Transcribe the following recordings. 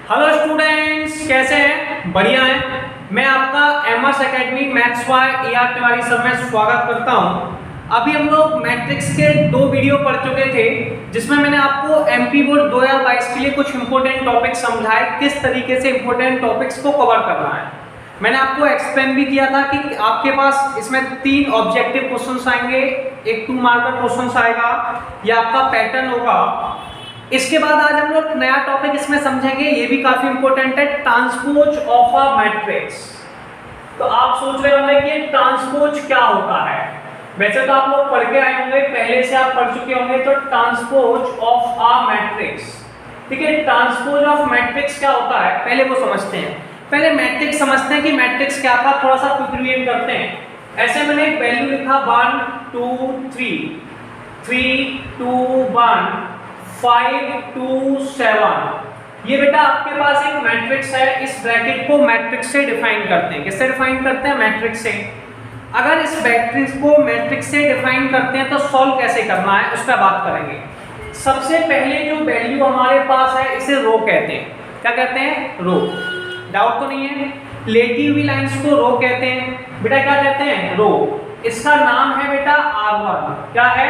Hello students, कैसे हैं? बढ़िया हैं। मैं आपका MS academy maths by ER Tiwari sir में स्वागत करता हूं। अभी हम लोग मैट्रिक्स के 2 वीडियो पढ़ चुके थे, जिसमें मैंने आपको एमपी बोर्ड 2022 के लिए कुछ इंपॉर्टेंट टॉपिक समझाए, किस तरीके से इंपॉर्टेंट टॉपिक्स को कवर करना है। मैंने आपको एक्सप्लेन भी किया था कि आपके पास इसमें 3 ऑब्जेक्टिव क्वेश्चंस आएंगे, एक 2 मार्कर क्वेश्चंस आएगा, ये आपका पैटर्न होगा। इसके बाद आज हम लोग नया टॉपिक इसमें समझेंगे, ये भी काफी इंपॉर्टेंट है, ट्रांसपोज ऑफ अ मैट्रिक्स। तो आप सोच रहे होंगे कि ट्रांसपोज क्या होता है। वैसे तो आप लोग पढ़ के आए होंगे, पहले से आप पढ़ चुके होंगे। तो ट्रांसपोज ऑफ अ मैट्रिक्स, ठीक है। ट्रांसपोज ऑफ मैट्रिक्स क्या होता है पहले वो समझते हैं। पहले मैट्रिक्स समझते हैं कि मैट्रिक्स क्या था, थोड़ा सा क्विक रिवीजन करते हैं। ऐसे मैंने एक वैल्यू लिखा 1 2 3 3 2 1 5 2 7। ये बेटा आपके पास एक मैट्रिक्स है। इस ब्रैकेट को मैट्रिक्स से डिफाइन करते हैं। किससे डिफाइन करते हैं? मैट्रिक्स से। अगर इस मैट्रिक्स को मैट्रिक्स से डिफाइन करते हैं तो सॉल्व कैसे करना है उस पर बात करेंगे। सबसे पहले जो वैल्यू हमारे पास है इसे रो कहते हैं। क्या कहते हैं? रो। डाउट तो नहीं है? लेटी हुई लाइंस को रो कहते हैं। बेटा क्या कहते हैं? रो। इसका नाम है बेटा R1। क्या है?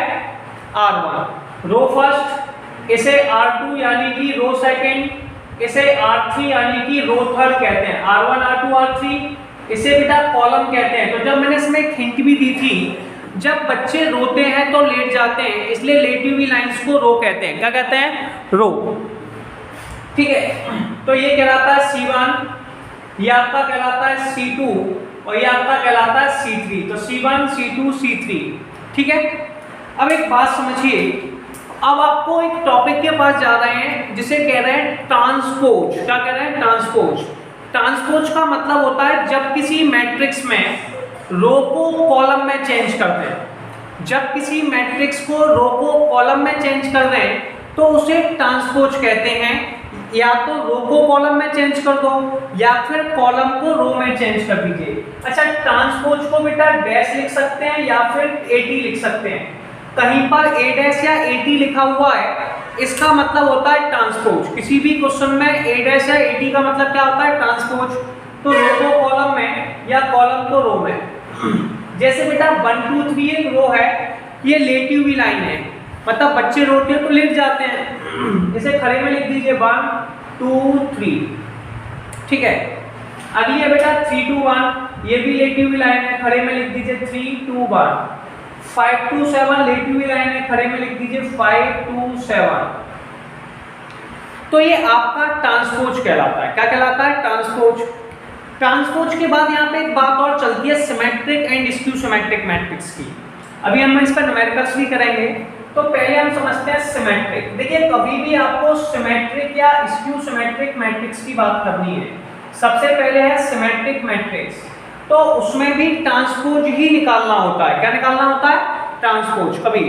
R1 रो फर्स्ट, इसे R2 यानी कि रो सेकंड, इसे R3 यानी कि रो थर्ड कहते हैं। R1 R2 R3 इसे बेटा कॉलम कहते हैं। तो जब मैंने इसमें एक हिंट भी दी थी, जब बच्चे रोते हैं तो लेट जाते हैं, इसलिए लेटी हुई लाइंस को रो कहते हैं। क्या कहते हैं? रो। ठीक है। तो ये कहलाता है C1, ये आपका कहलाता है C2 और ये आपका कहलाता है C3। तो C1 C2 C3। ठीक है। अब एक बात समझिए, अब आपको एक टॉपिक के पास जा रहे हैं जिसे कह रहे हैं ट्रांसपोज। क्या कह रहे हैं? ट्रांसपोज। ट्रांसपोज का मतलब होता है जब किसी मैट्रिक्स में रो को कॉलम में चेंज करते हैं। जब किसी मैट्रिक्स को रो को कॉलम में चेंज कर रहे हैं तो उसे ट्रांसपोज कहते हैं। या तो रो को कॉलम में चेंज कर दो या फिर कॉलम को रो में चेंज कर दीजिए। अच्छा, ट्रांसपोज को बेटा डैश लिख सकते हैं या फिर AT लिख सकते हैं। कहीं पर A डैश या AT लिखा हुआ है, इसका मतलब होता है ट्रांसपोज। किसी भी क्वेश्चन में A डैश या AT का मतलब क्या होता है? ट्रांसपोज। तो रो को कॉलम में या कॉलम को रो में। जैसे बेटा 1 2 3 एक रो है, ये लेटी हुई लाइन है, मतलब बच्चे रोते हैं तो लेट जाते हैं। इसे खड़े में लिख दीजिए 1 2 3। ठीक है। अगली है बेटा 3 2 1, ये भी लेटी हुई लाइन है, खड़े में लिख दीजिए 3 2 1। 5 2 7 लेटी हुई लाइन है, खड़े में लिख दीजिए 5 2 7। तो ये आपका ट्रांसपोज कहलाता है। क्या कहलाता है? ट्रांसपोज। ट्रांसपोज के बाद यहाँ पे एक बात और चलती है symmetric and skew symmetric matrix की। अभी हम इस पर न्यूमेरिकल्स भी करेंगे। तो पहले हम समझते हैं सिमेट्रिक। देखिए, कभी भी आपको सिमेट्रिक या स्क्यू सिमेट्रिक मैट्रिक्स की बात करनी है, सबसे पहले है सिमेट्रिक मैट्रिक्स। तो उसमें भी ट्रांसपोज ही निकालना होता है। क्या निकालना होता है? ट्रांसपोज। कभी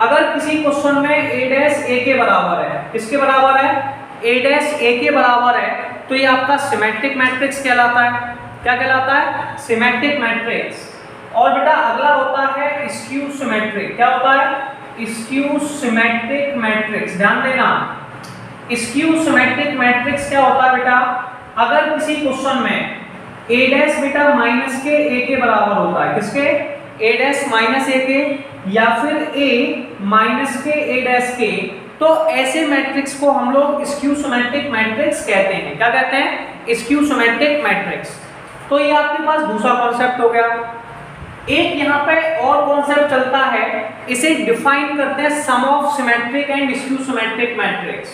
अगर किसी क्वेश्चन में A डैश A के बराबर है, किसके बराबर है? A डैश A के बराबर है, तो ये आपका सिमेट्रिक मैट्रिक्स कहलाता है। क्या कहलाता है? Symmetric matrix. और बेटा अगला होता है स्क्यू सिमेट्रिक। क्या होता है? Skew symmetric matrix. ध्यान देना, स्क्यू सिमेट्रिक मैट्रिक्स क्या होता है बेटा? अगर किसी क्वेश्चन में A डैश बेटा माइनस के A के बराबर होता है, किसके? A डैश माइनस A के, या फिर A माइनस के A डैश के, तो ऐसे मैट्रिक्स को हम लोग स्क्यू सिमेट्रिक मैट्रिक्स कहते हैं। क्या कहते हैं? Skew symmetric matrix. तो ये आपके पास दूसरा कॉन्सेप्ट हो गया। एक यहाँ पे और कॉन्सेप्ट चलता है, इसे डिफाइन करते हैं sum of symmetric and skew symmetric matrix.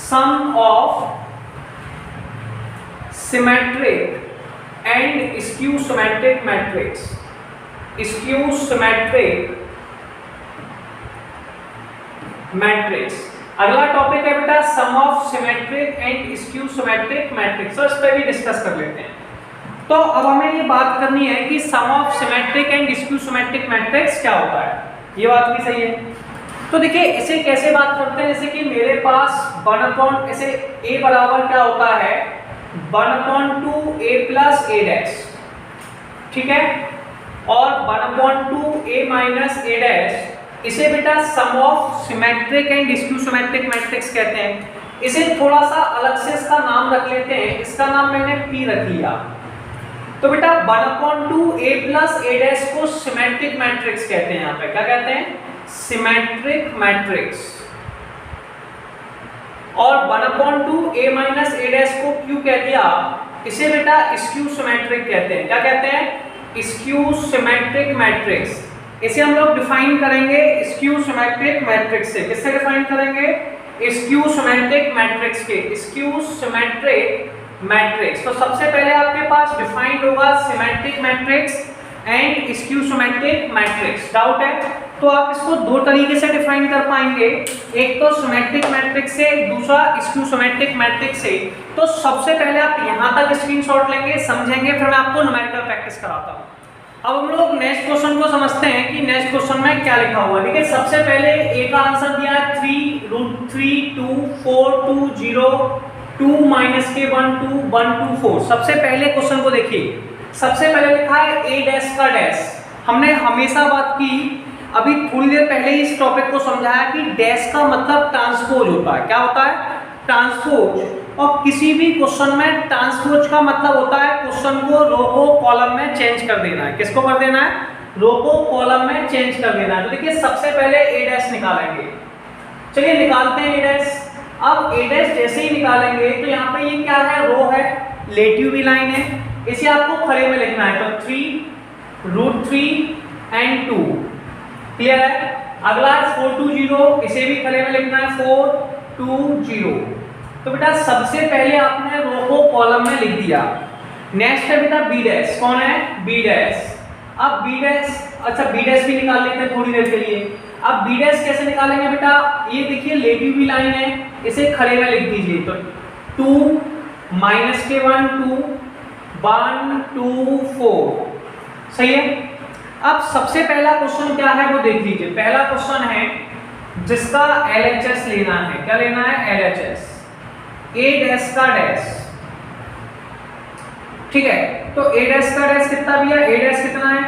Sum of symmetric and skew symmetric matrix. Skew symmetric matrix. अगला टॉपिक है बेटा sum of symmetric and skew symmetric matrix. तो इस पर भी डिस्कस कर लेते हैं। तो अब हमें ये बात करनी है कि sum of symmetric and skew symmetric matrix क्या होता है। ये बात भी सही है। तो देखिए, इसे कैसे बात करते हैं, जैसे कि मेरे पास 1/, ऐसे A बराबर क्या होता है? 1/2 A प्लस A डैश। ठीक है। और 1/2 A माइनस A डैश, इसे बेटा sum of symmetric and skew symmetric matrix कहते हैं। इसे थोड़ा सा अलग से इसका नाम रख लेते हैं, इसका नाम मैंने P रख लिया। तो बेटा 1/2 a प्लस a डैश को सिमेट्रिक मैट्रिक्स कहते हैं। यहाँ पे क्या कहते हैं? Symmetric matrix. और 1/2 a माइनस a डैश को क्यों कह दिया? इसे बेटा स्क्यू सिमेट्रिक कहते हैं। क्या कहते हैं? Skew symmetric matrix. इसे हम लोग डिफाइन करेंगे स्क्यू सिमेट्रिक मैट्रिक्स से। किससे डिफाइन करेंगे? स्क्यू सिमेट्रिक मैट्रिक्स के। Skew symmetric matrix. तो सबसे पहले आपके पास डिफाइंड होगा symmetric matrix and skew symmetric matrix. Doubt है? तो आप इसको दो तरीके से डिफाइन कर पाएंगे, एक तो सिमेट्रिक मैट्रिक्स से, दूसरा स्क्यू सिमेट्रिक मैट्रिक्स से। तो सबसे पहले आप यहां तक स्क्रीनशॉट लेंगे, समझेंगे, फिर मैं आपको न्यूमेरिकल प्रैक्टिस कराता हूं। अब हम लोग नेक्स्ट क्वेश्चन को समझते हैं कि नेक्स्ट क्वेश्चन में क्या लिखा हुआ है। देखिए सबसे पहले ए का आंसर दिया है 3√3 2 4 2 0 2 माइनस के 1 2 1 2 4। सबसे पहले क्वेश्चन को देखिए, सबसे पहले लिखा है a डैश का डैश। हमने हमेशा बात की, अभी थोड़ी देर पहले ही इस टॉपिक को समझाया कि डैश का मतलब ट्रांसपोज होता है। क्या होता है? ट्रांसपोज। और किसी भी क्वेश्चन में ट्रांसपोज का मतलब होता है क्वेश्चन को रो को कॉलम में चेंज कर देना है। किसको कर देना है? रो को कॉलम में चेंज कर देना है। तो देखिए सबसे पहले a डैश निकालेंगे। चलिए निकालते हैं a डैश। अब a डैश जैसे ही निकालेंगे तो यहाँ पे ये क्या है? रो है, रिलेटिव भी लाइन है, इसे आपको खड़े में लिखना है। तो 3√3 एंड 2। क्लियर है? अगला है 4 2 0, इसे भी खड़े में लिखना है 4 2 0। तो बेटा सबसे पहले आपने रो को कॉलम में लिख दिया। नेक्स्ट है बेटा बी डैश। कौन है? B dash. अब बी डैश, अच्छा बी डैश भी निकाल लेते हैं थोड़ी देर के लिए। अब बी डैश कैसे निकालेंगे बेटा? ये देखिए रिलेटिव भी लाइन है, इसे खड़े में लिख दीजिए। तो 2 माइनस के 1 2 1 2 4। सही है? अब सबसे पहला क्वेश्चन क्या है वो देख लीजिए। पहला क्वेश्चन है जिसका LHS लेना है। क्या लेना है? LHS। a डैश का डैश। ठीक है, तो a डैश का डैश कितना भी है? a डैश कितना है?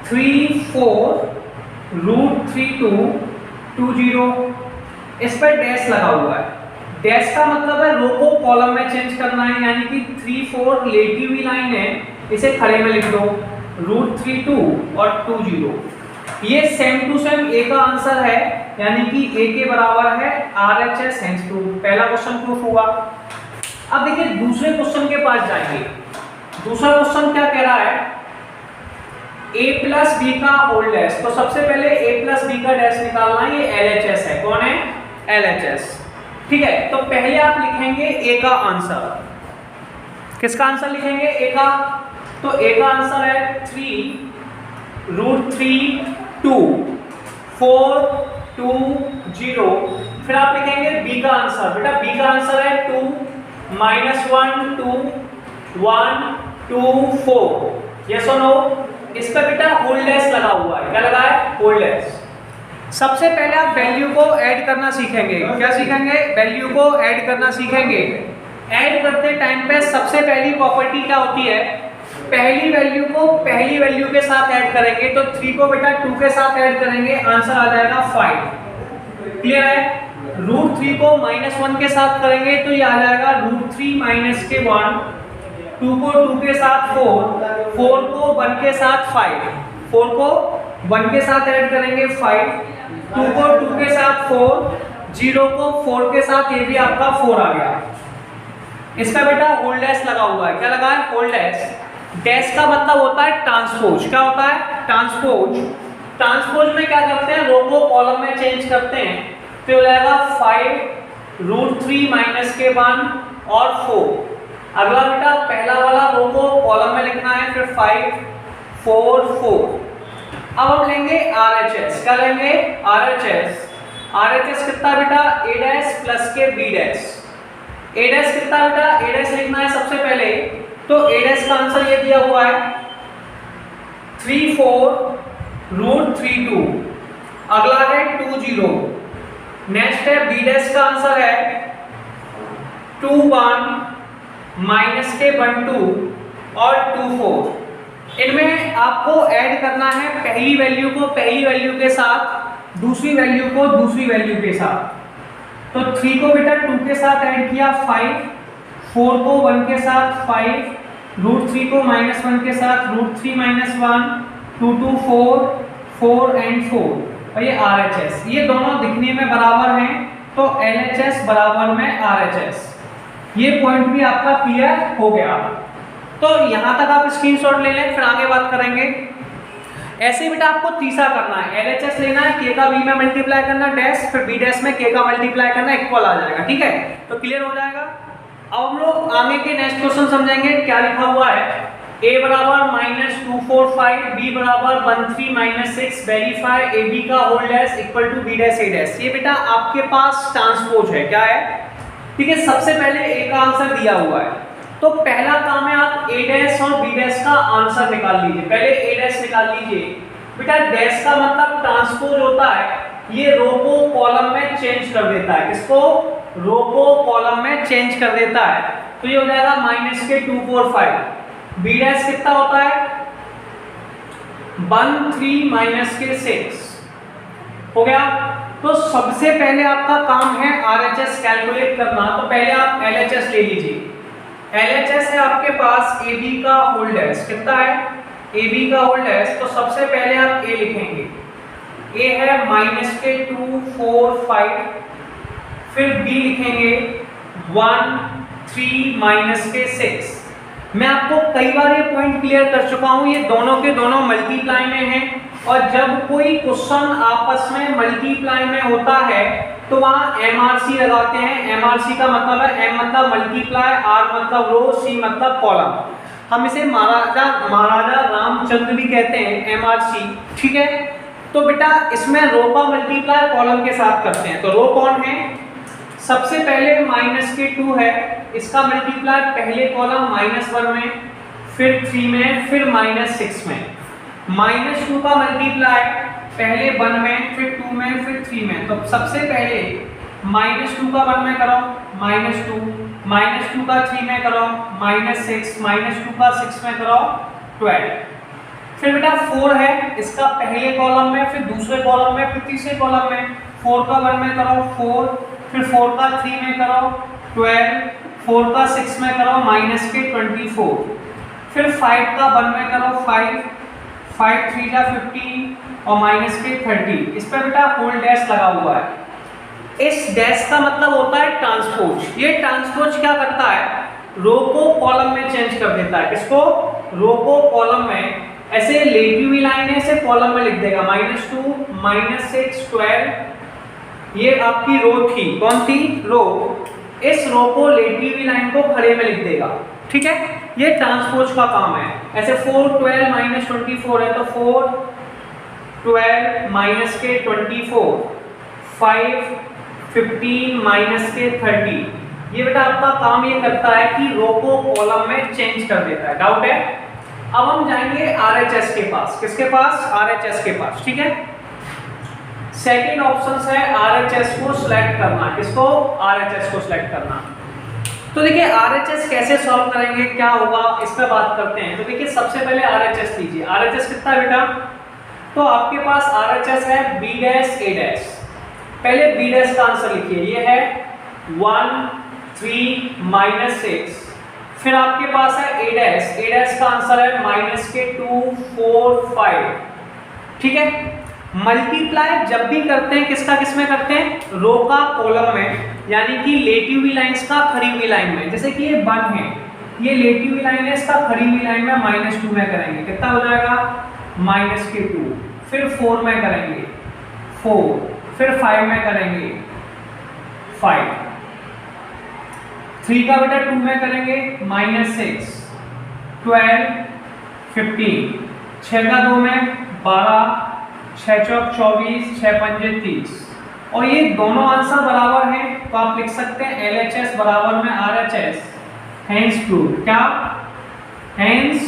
3 4√3 2 2 0। इस पर डैश लगा हुआ है। डैश का मतलब है रो को कॉलम में चेंज करना है, यानी कि 3 4 रिलेटिव ही लाइन है, इसे खड़े में लिख दो। √3 2 और 2 0। ये सेम टू सेम ए का आंसर है, यानी कि ए के बराबर है RHS हेंस प्रूफ। पहला क्वेश्चन प्रूफ हुआ। अब देखिए दूसरे क्वेश्चन के पास जाएंगे। दूसरा क्वेश्चन क्या कह रहा है? a प्लस बी का होल डैश। तो सबसे पहले a प्लस बी का डैश निकालना है, ये LHS है। कौन है? LHS। ठीक है, तो पहले आप लिखेंगे a का आंसर। किसका आंसर लिखेंगे? a का। तो a का आंसर है 3√3 2 4 2 0। फिर आप लिखेंगे b का आंसर। बेटा b का आंसर है 2 माइनस 1 2 1 2 4। यस और नो? इस पर बेटा होल डैश लगा हुआ है। क्या लगा है? Whole dash. सबसे पहले आप वैल्यू को ऐड करना सीखेंगे। क्या सीखेंगे? वैल्यू को ऐड करना सीखेंगे। ऐड करते टाइम पे सबसे पहली प्रॉपर्टी क्या होती है? पहली वैल्यू को पहली वैल्यू के साथ ऐड करेंगे। तो 3 को बेटा 2 के साथ ऐड करेंगे, आंसर आ जाएगा 5। क्लियर है? √3 को -1 के साथ करेंगे तो ये आ जाएगा √3 माइनस के 1। 2 को 2 के साथ 4, 4 को 1 के साथ 5, 4 को 1 के साथ ऐड करेंगे 5, 2 को 2 के साथ 4, 0 को 4 के साथ, ये भी आपका 4 आ गया। इसका बेटा होल डैश लगा हुआ है। क्या लगा है? Whole dash. डैश का मतलब होता है ट्रांसपोज। क्या होता है? ट्रांसपोज। ट्रांसपोज में क्या करते हैं? रो को कॉलम में चेंज करते हैं। तो हो जाएगा 5√3 माइनस के 1 और 4। अगला बेटा पहला वाला रो को कॉलम में लिखना है, फिर 5 4 4। अब हम लेंगे RHS। क्या लेंगे? RHS। RHS कितना बेटा? a डैश प्लस के b डैश। a डैश कितना बेटा? a डैश लिखना है सबसे पहले। तो a डैश का आंसर ये दिया हुआ है 3 4√3 2। अगला है 2 0। नेक्स्ट है b डैश का आंसर है 2 1 माइनस के 1 2 और 2 4। इनमें आपको ऐड करना है पहली वैल्यू को पहली वैल्यू के साथ, दूसरी वैल्यू को दूसरी वैल्यू के साथ। तो 3 को बेटा 2 के साथ ऐड किया 5, 4 को 1 के साथ 5, √3 को -1 के साथ √3 - 1, 2 2 4, 4 and 4, और ये RHS, ये दोनों दिखने में बराबर हैं तो LHS बराबर में RHS। ये पॉइंट भी आपका क्लियर हो गया। तो यहां तक आप स्क्रीनशॉट ले लें, फिर आगे बात करेंगे। ऐसे ही बेटा आपको तीसरा करना है, LHS लेना है, K का B में मल्टीप्लाई करना डैश, फिर B डैश में K का मल्टीप्लाई करना, इक्वल आ जाएगा। ठीक है, तो क्लियर हो जाएगा। अब हम लोग आगे के नेक्स्ट क्वेश्चन समझेंगे। क्या लिखा हुआ है, A बराबर -245, B बराबर 13 - 6, वेरीफाई AB का whole dash equal to B dash A dash. ये बेटा आपके पास ट्रांसपोज है, क्या है, ठीक है। सबसे पहले A का आंसर दिया हुआ है, तो पहला काम है आप A डैश और B डैश का आंसर निकाल लीजिए। पहले A डैश निकाल लीजिए। बेटा डैश का मतलब ट्रांसपोज होता है, ये रो को कॉलम में चेंज कर देता है। किसको, रो को कॉलम में चेंज कर देता है। तो ये हो जाएगा -245। B डैश कितना होता है, 13 - 6 हो गया। तो सबसे पहले आपका काम है RHS कैलकुलेट करना, तो पहले आप LHS ले लीजिए। LHS है आपके पास AB का होल डैश, कितना है, AB का होल डैश, तो सबसे पहले आप A लिखेंगे। A है -245, फिर B लिखेंगे 13 - 6। मैं आपको कई बार ये पॉइंट क्लियर कर चुका हूं, ये दोनों के दोनों मल्टीप्लाई में हैं, और जब कोई क्वेश्चन आपस में मल्टीप्लाई में होता है तो वहां MRC लगाते हैं। MRC का मतलब है, M मतलब मल्टीप्लाई, R मतलब रो, C मतलब कॉलम। हम इसे महाराजा रामचंद्र भी कहते हैं, MRC, ठीक है। तो बेटा इसमें रो का मल्टीप्लाई कॉलम के साथ करते हैं। तो रो कौन है, सबसे पहले -2 है, इसका मल्टीप्लाई पहले कॉलम -1 में, फिर 3 में, फिर -6 में। -2 का मल्टीप्लाई पहले 1 में, फिर 2 में, फिर 3 में। तो सबसे पहले -2 का 1 में करो -2, -2 का 3 में करो -6, -2 का 6 में करो 12। फिर बेटा 4 है, इसका पहले कॉलम में, फिर दूसरे कॉलम में, फिर तीसरे कॉलम में। 4 का 1 में करो 4, फिर 4 का 3 में करो 12, 4 का 6 में करो -24, फिर 5 का 1 में करो 5, 5 3 का 15 और -30। इस पर बेटा होल डैश लगा हुआ है। इस डैश का मतलब होता है ट्रांसपोज। ये ट्रांसपोज क्या करता है, रो को कॉलम में चेंज कर देता है। किसको, रो को कॉलम में, ऐसे लेटी हुई लाइन है, इसे कॉलम में लिख देगा -2 -6 12। ये आपकी रो थी, कौन थी, रो। इस रो को लेटी हुई लाइन को खड़े में लिख देगा, ठीक है। ये ट्रांसपोज का काम है। ऐसे 4 12 -24 है, तो 4 12 -24, 5 15 -30। ये बेटा आपका काम ये करता है कि रो को कॉलम में चेंज कर देता है। डाउट है। अब हम जाएंगे RHS के पास। किसके पास, RHS के पास, ठीक है। सेकंड ऑप्शन है RHS को सिलेक्ट करना। किसको, RHS को सिलेक्ट करना। तो देखिए RHS कैसे सॉल्व करेंगे, क्या होगा, इस पर बात करते हैं। तो देखिए सबसे पहले RHS लीजिए। RHS कितना है बेटा, तो आपके पास RHS है B डैश A डैश। पहले B डैश का आंसर लिखिए, ये है 1 3 -6। फिर आपके पास है A डैश। A डैश का आंसर है -2 4 5, ठीक है। मल्टीप्लाई जब भी करते हैं किसका किसमें करते हैं, रो का कॉलम में, यानी कि लेटी हुई लाइंस का खड़ी हुई लाइन में। जैसे कि ये 1 है, ये लेटी हुई लाइन है, इसका खड़ी हुई लाइन में -2 में करेंगे, कितना हो जाएगा -2। फिर 4 में करेंगे 4, फिर 5 में करेंगे 5, 3 का बेटा 2 में करेंगे -6, 12 15, 6 का 2 में 12, 6 चौक 24, 6 पंजे 30। और ये दोनों आंसर बराबर हैं, तो आप लिख सकते हैं LHS बराबर में RHS। हैंस प्रूव, क्या, हैंस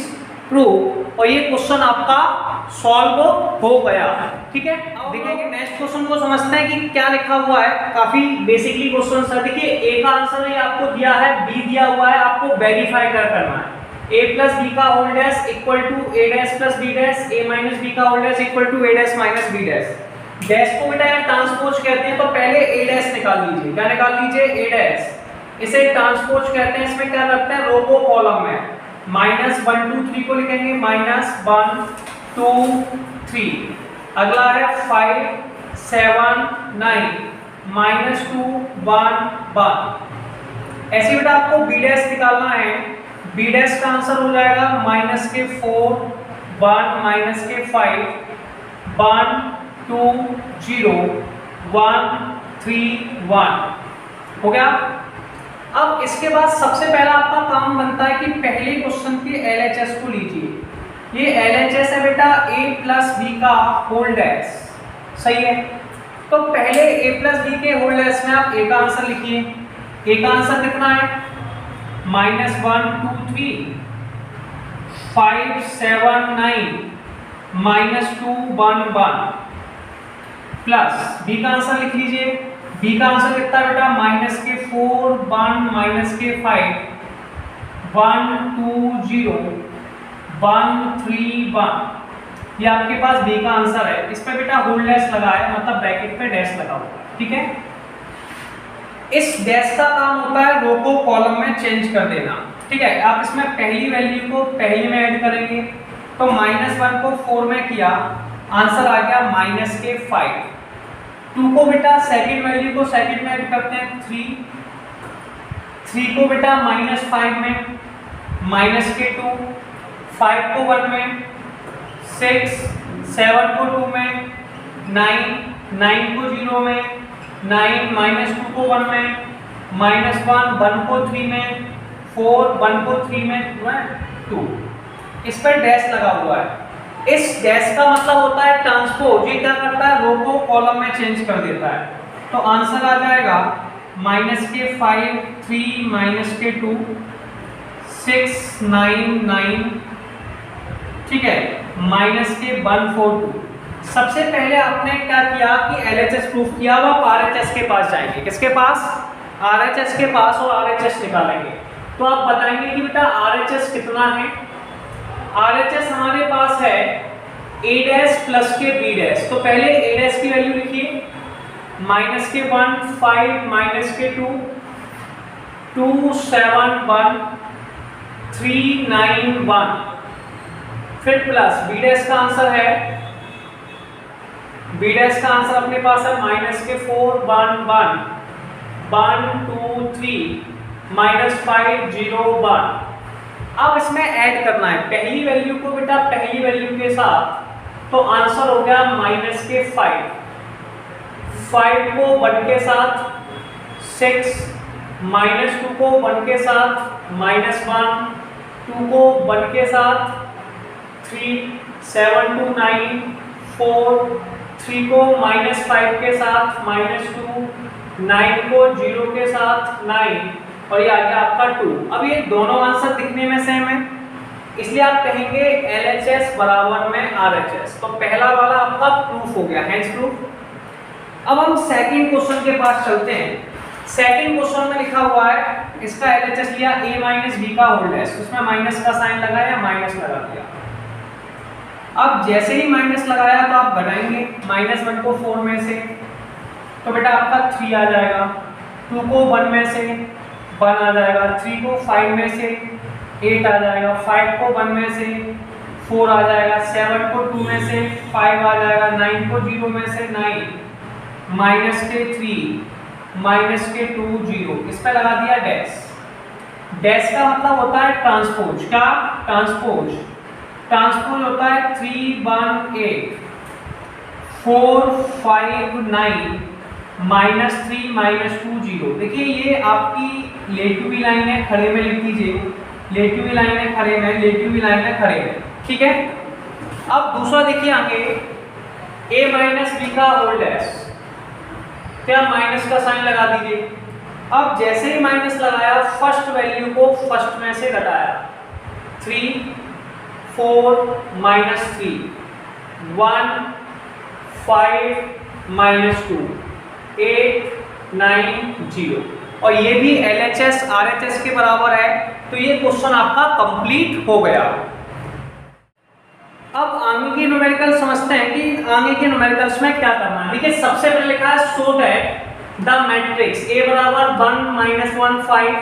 प्रूव। और ये क्वेश्चन आपका सॉल्व हो गया, ठीक है। अब देखिए नेक्स्ट क्वेश्चन को समझते हैं कि क्या लिखा हुआ है। काफी बेसिकली क्वेश्चन है। देखिए A का आंसर ये आपको दिया है, B दिया हुआ है, आपको वेरीफाई करना है। A प्लस B का whole dash equal to A dash plus B dash, A minus B का whole dash equal to A dash minus B dash. Dash को बेटा यहाँ ट्रांसपोज कहते हैं, तो पहले ए डैश निकाल लीजिए। क्या निकाल लीजिए? ए डैश। इसे ट्रांसपोज कहते हैं। इसमें क्या करते हैं? रो को कॉलम में -1 2 3 को लिखेंगे, -1 2 3। अगला है 5 7 9 -2 1 1। ऐसे बेटा आपको बी डैश निकालना है। बी डैश का आंसर हो जाएगा -4 1 -5 1 2 0 1 3 1। हो गया। अब इसके बाद सबसे पहला आपका काम बनता है कि पहले क्वेश्चन के LHS को लीजिए। ये LHS है बेटा a प्लस बी का होल डैश। सही है। तो पहले a प्लस बी के होल डैश में आप a का आंसर लिखिए। a का आंसर कितना है? -1 2 3 5 7 9 -2 1 1 प्लस b का आंसर लिख लीजिए। b का आंसर कितना है बेटा? -4 1 -5 1 2 0 1 3 1। ये आपके पास b का आंसर है। इस पे बेटा होल डैश लगा है, मतलब ब्रैकेट पे डैश लगा हुआ है। ठीक है। इस डैश का काम होता है रो को कॉलम में चेंज कर देना। ठीक है। आप इसमें पहली वैल्यू को पहली में ऐड करेंगे, तो -1 को 4 में किया, आंसर आ गया -5। 2 को बेटा सेकंड वैल्यू को सेकंड में ऐड करते हैं, 3 को बेटा -5 में -2 5 को 1 में 6 7 को 2 में 9 को 0 में 9 -2 को 1 में -1 1 को 3 में 4 1 को 3 में 2। इस पर डैश लगा हुआ है। इस डैश का मतलब होता है ट्रांसपोज। ये क्या करता है? रो को कॉलम में चेंज कर देता है। तो आंसर आ जाएगा -5 3 -2 6 9 9। ठीक है। -1 4 2। सबसे पहले आपने क्या किया कि LHS प्रूफ किया, अब आप RHS के पास जाएंगे। किसके पास? RHS के पास, और RHS निकालेंगे। तो आप बताएंगे कि बेटा RHS कितना है। RHS हमारे पास है a डैश प्लस के b डैश। तो पहले a डैश की वैल्यू लिखिए, -1 5 -2 2 7 1 3 9 1। फिर प्लस b डैश का आंसर है, b डैश का आंसर अपने पास है -4 1 1 1 2 3 -5 0 1। अब इसमें ऐड करना है पहली वैल्यू को बेटा पहली वैल्यू के साथ, तो आंसर हो गया -5 5 को 1 के साथ 6 -2 को 1 के साथ -1 2 को 1 के साथ 3 7 2 9 4 3 को -5 के साथ -2 9 को 0 के साथ 9 और ये आ गया आपका 2। अब ये दोनों आंसर दिखने में सेम है, इसलिए आप कहेंगे LHS बराबर में RHS। तो पहला वाला आपका प्रूफ हो गया, हैंड्स प्रूफ। अब हम सेकंड क्वेश्चन के पास चलते हैं। सेकंड क्वेश्चन में लिखा हुआ है, इसका LHS लिया a माइनस b का होल डैश, उसमें माइनस का साइन लगाया, माइनस लगा दिया। अब जैसे ही माइनस लगाया तो आप घटाएंगे, -1 को 4 में से तो बेटा आपका 3 आ जाएगा, 2 को 1 में से 1 आ जाएगा, 3 को 5 में से 8 आ जाएगा, 5 को 1 में से 4 आ जाएगा, 7 को 2 में से 5 आ जाएगा, 9 को 0 में से 9 -3 -2 0। इस पे लगा दिया डैश। डैश का मतलब होता है ट्रांसपोज। क्या? ट्रांसपोज। ट्रांसपोज होता है 3 1 8 4 5 9 -3 -2 0। देखिए ये आपकी लेटू भी लाइन है, खड़े में लिख दीजिए, लेटू भी लाइन है, खड़े में, लेटू भी लाइन है, खड़े में। ठीक है। अब दूसरा देखिए आगे, a माइनस बी का होल डैश, क्या माइनस का साइन लगा दीजिए। अब जैसे ही माइनस लगाया, फर्स्ट वैल्यू को फर्स्ट में से घटाया, 3 4 -3 1 5 -2 8 9 0। और ये भी LHS RHS के बराबर है, तो ये क्वेश्चन आपका कंप्लीट हो गया। अब आगे की न्यूमेरिकल समझते हैं कि आगे के न्यूमेरिकल्स में क्या करना है। देखिए सबसे पहले लिखा है so that the matrix A बराबर 1 -1 5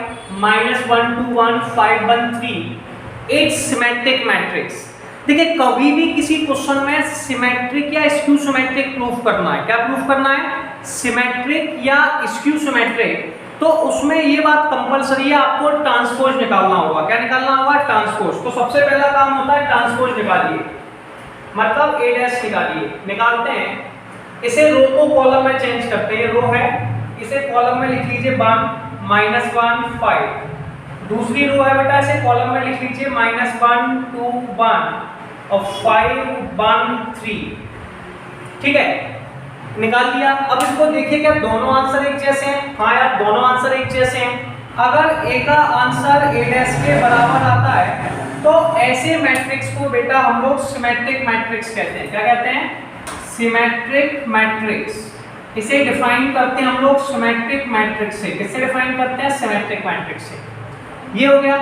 -1 2 1 5 1 3 इज सिमेट्रिक मैट्रिक्स। देखिए कभी भी किसी क्वेश्चन में सिमेट्रिक या स्क्यू सिमेट्रिक प्रूफ करना है, क्या प्रूफ करना है, सिमेट्रिक या स्क्यू सिमेट्रिक, तो उसमें ये बात कंपलसरी है, आपको ट्रांसपोज निकालना होगा। क्या निकालना होगा, ट्रांसपोज। तो सबसे पहला काम होता है ट्रांसपोज निकालिए, मतलब A डैश निकालिए। निकालते हैं, इसे रो को कॉलम में चेंज करते हैं, रो है, इसे कॉलम में लिख लीजिए 1 -1 5। दूसरी रो है बेटा, इसे कॉलम में लिख लीजिए -1 2 1 और 5 1 3। ठीक है, निकाल दिया। अब इसको देखिए क्या दोनों आंसर एक जैसे हैं? हाँ यार, दोनों आंसर एक जैसे हैं। अगर A का आंसर A डैश के बराबर आता है तो ऐसे मैट्रिक्स को बेटा हम लोग सिमेट्रिक मैट्रिक्स कहते हैं। क्या कहते हैं, सिमेट्रिक मैट्रिक्स। इसे डिफाइन करते हैं हम लोग सिमेट्रिक मैट्रिक्स से। किससे डिफाइन करते हैं, सिमेट्रिक मैट्रिक्स से। ये हो गया।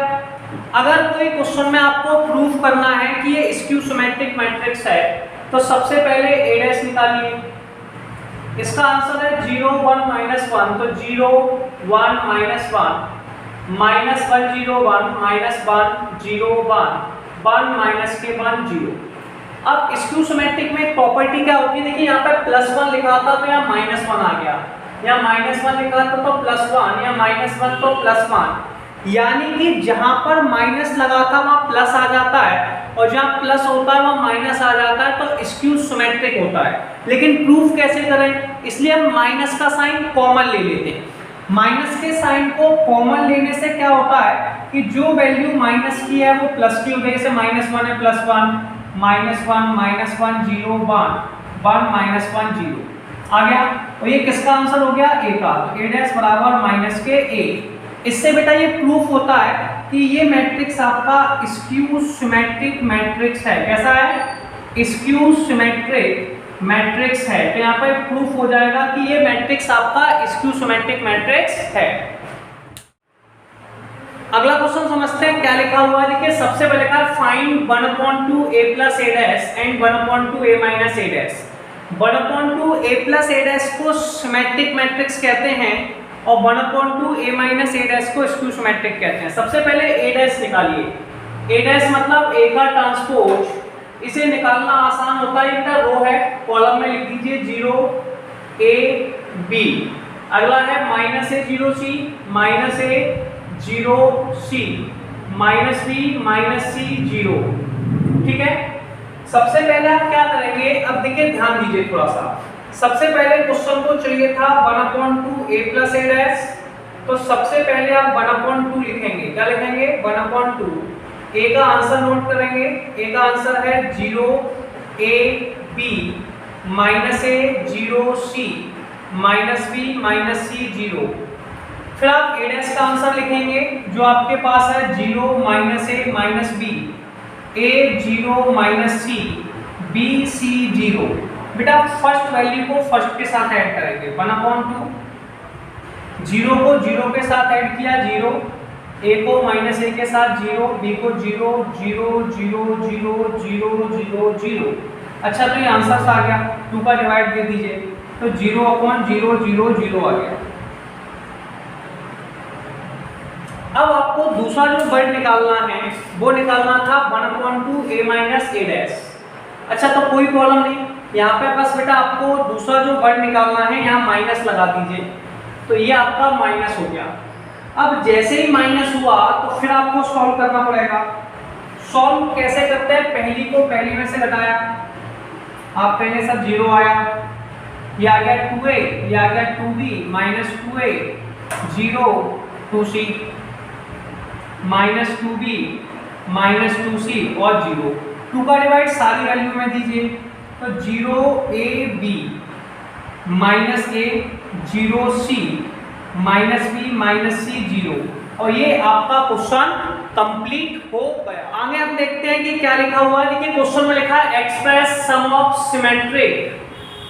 अगर कोई क्वेश्चन में आपको प्रूफ करना है कि ये स्क्यू सिमेट्रिक मैट्रिक्स है तो सबसे पहले A डैश निकालिए। इसका आंसर है 0 1 -1, तो 0 1 -1 -1 0 1 -1 0 1 1 माइनस के 1 0। अब स्क्यू सिमेट्रिक में एक प्रॉपर्टी क्या होती है, देखिए यहाँ पे +1 लिखा था तो यहाँ -1 आ गया, यहाँ -1 लिखा था तो +1, या -1 तो +1, यानी कि जहां पर माइनस लगा था वहां प्लस आ जाता है और जहां प्लस होता है वहां माइनस आ जाता है, तो स्क्यू सिमेट्रिक होता है। लेकिन प्रूफ कैसे करें, इसलिए हम माइनस का साइन कॉमन ले लेते हैं। माइनस के साइन को कॉमन लेने से क्या होता है कि जो वैल्यू माइनस की है वो प्लस की होगी। जैसे -1 है +1 -1 -1 0 1 1 -1 0 आ गया। और ये किसका आंसर हो गया, A का। तो A डैश बराबर माइनस के A। इससे बेटा ये प्रूफ होता है कि ये मैट्रिक्स आपका स्क्यू सिमेट्रिक मैट्रिक्स है। कैसा है, स्क्यू सिमेट्रिक मैट्रिक्स है। तो यहाँ पर प्रूफ हो जाएगा कि ये मैट्रिक्स आपका स्क्यू सिमेट्रिक मैट्रिक्स है। अगला क्वेश्चन समझते हैं, क्या लिखा हुआ है। देखिए सबसे पहले लिखा है find 1/2 A + A dash and 1/2 A - A dash. 1/2 A + A dash को सिमेट्रिक मैट्रिक्स कहते हैं और 1/2 A - A डैश को स्क्यू सिमेट्रिक कहते हैं। सबसे पहले A डैश निकालिए। A डैश मतलब A का ट्रांसपोज। इसे निकालना आसान होता है, इधर रो है, कॉलम में लिख दीजिए 0 A B। अगला है -A 0 C -A 0 C -B -C 0। ठीक है, सबसे पहले आप क्या करेंगे, अब देखिए ध्यान दीजिए थोड़ा सा। सबसे पहले क्वेश्चन को चाहिए था 1/2 A + A डैश, तो सबसे पहले आप 1/2 लिखेंगे। क्या लिखेंगे, 1/2। A का आंसर नोट करेंगे। A का आंसर है 0 A B -A 0 C -B -C 0। फिर आप A डैश का आंसर लिखेंगे जो आपके पास है 0 -A -B A 0 C B C 0। बेटा फर्स्ट वैल्यू को फर्स्ट के साथ ऐड करेंगे। 1/2 0 को 0 के साथ ऐड किया 0, A को -A के साथ 0, B को 0 0 0 0 0 0 0। अच्छा, तो ये आंसर आ गया। 2 का डिवाइड दे दीजिए, तो 0/0 0 0 आ गया। अब आपको दूसरा जो वर्ड निकालना है वो निकालना था 1/2 A - A डैश। अच्छा, तो कोई प्रॉब्लम नहीं, यहाँ पे बस बेटा आपको दूसरा जो वर्ड निकालना है, यहाँ माइनस लगा दीजिए, तो ये आपका माइनस हो गया। अब जैसे ही माइनस हुआ तो फिर आपको सॉल्व करना पड़ेगा। सॉल्व कैसे करते हैं, पहली को पहली में से घटाया, आप कहेंगे सर 0 आया, ये आ गया 2A, ये आ गया 2B -2A 0 2C -2B -2C और 0। 2 का डिवाइड सारी वैल्यू में दीजिए, तो 0 A B -A 0 C -B -C 0। और ये आपका क्वेश्चन कंप्लीट हो गया। आगे हम देखते हैं कि क्या लिखा हुआ है। देखिए क्वेश्चन में लिखा है express sum of symmetric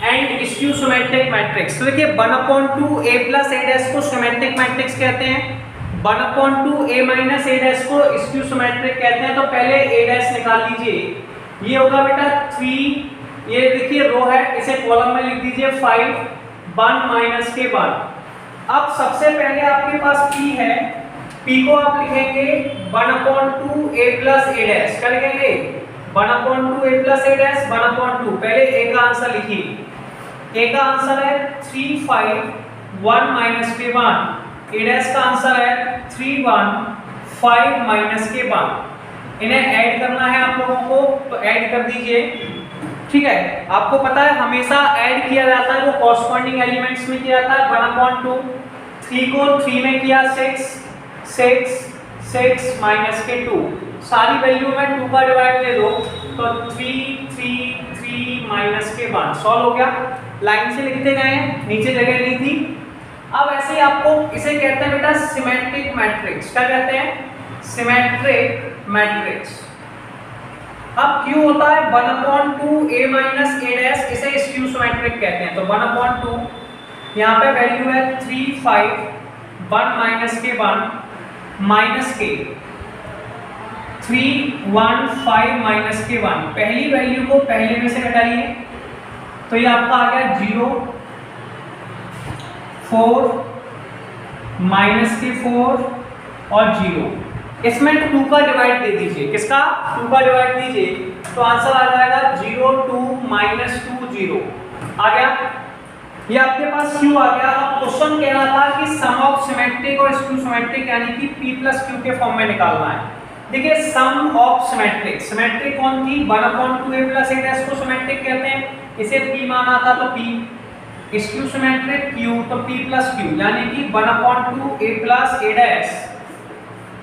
and skew symmetric matrix. तो देखिए 1/2 A + A डैश को सिमेट्रिक मैट्रिक्स कहते हैं, 1/2 A - A डैश को स्क्यू सिमेट्रिक कहते हैं। तो पहले A डैश निकाल लीजिए। ये होगा बेटा 3, ये देखिए रो है, इसे कॉलम में लिख दीजिए 5 1 माइनस के बाद। अब सबसे पहले आपके पास p है, p को आप लिखेंगे 1/2 a प्लस a डैश, क्या लिखेंगे 1/2 a प्लस a डैश 1/2। पहले a का आंसर लिखिए, a का आंसर है 3 5 1 माइनस के बाद, a डैश का आंसर है 3 1 5 माइनस के बाद। इन्हें ऐड करना है आप लोगों को, तो ऐड कर दीजिए। ठीक है, आपको पता है हमेशा ऐड किया जाता है वो कॉरस्पॉन्डिंग एलिमेंट्स में किया जाता है। 1/2, 3 को 3 में किया 6 6 6 माइनस के 2, सारी वैल्यू में 2 का डिवाइड दे दो तो 3 3 3 माइनस के 1 सॉल्व हो गया। लाइन से लिखते गए, नीचे जगह नहीं थी। अब ऐसे ही आपको इसे कहते हैं बेटा सिमेट्रिक मैट्रिक्स। क्या कहते हैं? Symmetric matrix. अब Q होता है 1/2 a माइनस a डैश, इसे स्क्यू सिमेट्रिक कहते हैं। तो 1/2, यहाँ पे वैल्यू है 3 5 1 माइनस के 1 माइनस के 3 1 5 माइनस के 1। पहली वैल्यू को पहले में से घटाइए तो ये आपका आ गया 0 4 माइनस के 4 और 0। इसमें 2 का डिवाइड दे दीजिए। किसका? 2 का डिवाइड दीजिए तो आंसर आ जाएगा 0 2 माइनस 2 0 आ गया। ये आपके पास Q आ गया। अब क्वेश्चन कह रहा था कि सम ऑफ सिमेट्रिक और स्क्यू सिमेट्रिक यानी कि P प्लस Q के फॉर्म में निकालना है। देखिए सम ऑफ सिमेट्रिक, सिमेट्रिक कौन थी? 1/2 a प्लस a डैश को सिमेट्रिक कहते हैं, इसे P माना था तो P। स्क्यू सिमेट्रिक Q तो P प्लस Q यानी कि 1/2 a प्लस a डैश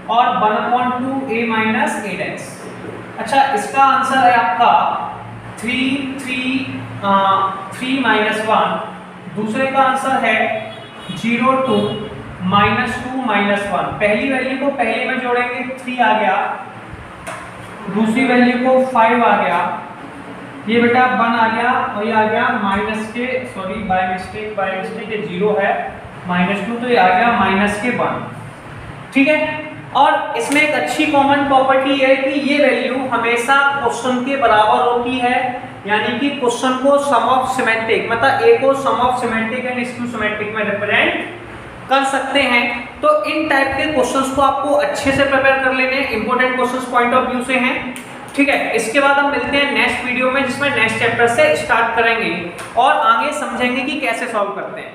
और 1/2 a माइनस a डैश। अच्छा, इसका आंसर है आपका 3 माइनस 1। दूसरे का आंसर है 0 2 माइनस 2 माइनस 1। पहली वैल्यू को पहले में जोड़ेंगे 3 आ गया, दूसरी वैल्यू को 5 आ गया, ये बेटा 1 आ गया और ये आ गया माइनस के, सॉरी बाय मिस्टेक ये 0 है -2 तो ये आ गया माइनस के 1। ठीक है, और इसमें एक अच्छी कॉमन प्रॉपर्टी है कि ये वैल्यू हमेशा क्वेश्चन के बराबर होती है, यानी कि क्वेश्चन को सम ऑफ सिमेट्रिक मतलब a को sum of symmetric and skew symmetric में रिप्रेजेंट कर सकते हैं। तो इन टाइप के क्वेश्चंस को आपको अच्छे से प्रिपेयर कर लेने, important questions point of view से हैं। ठीक है, इसके बाद हम मिलते हैं नेक्स्ट वीडियो में जिसमें नेक्स्ट चैप्टर से स्टार्ट करेंगे और आगे समझेंगे कि कैसे सॉल्व करते हैं।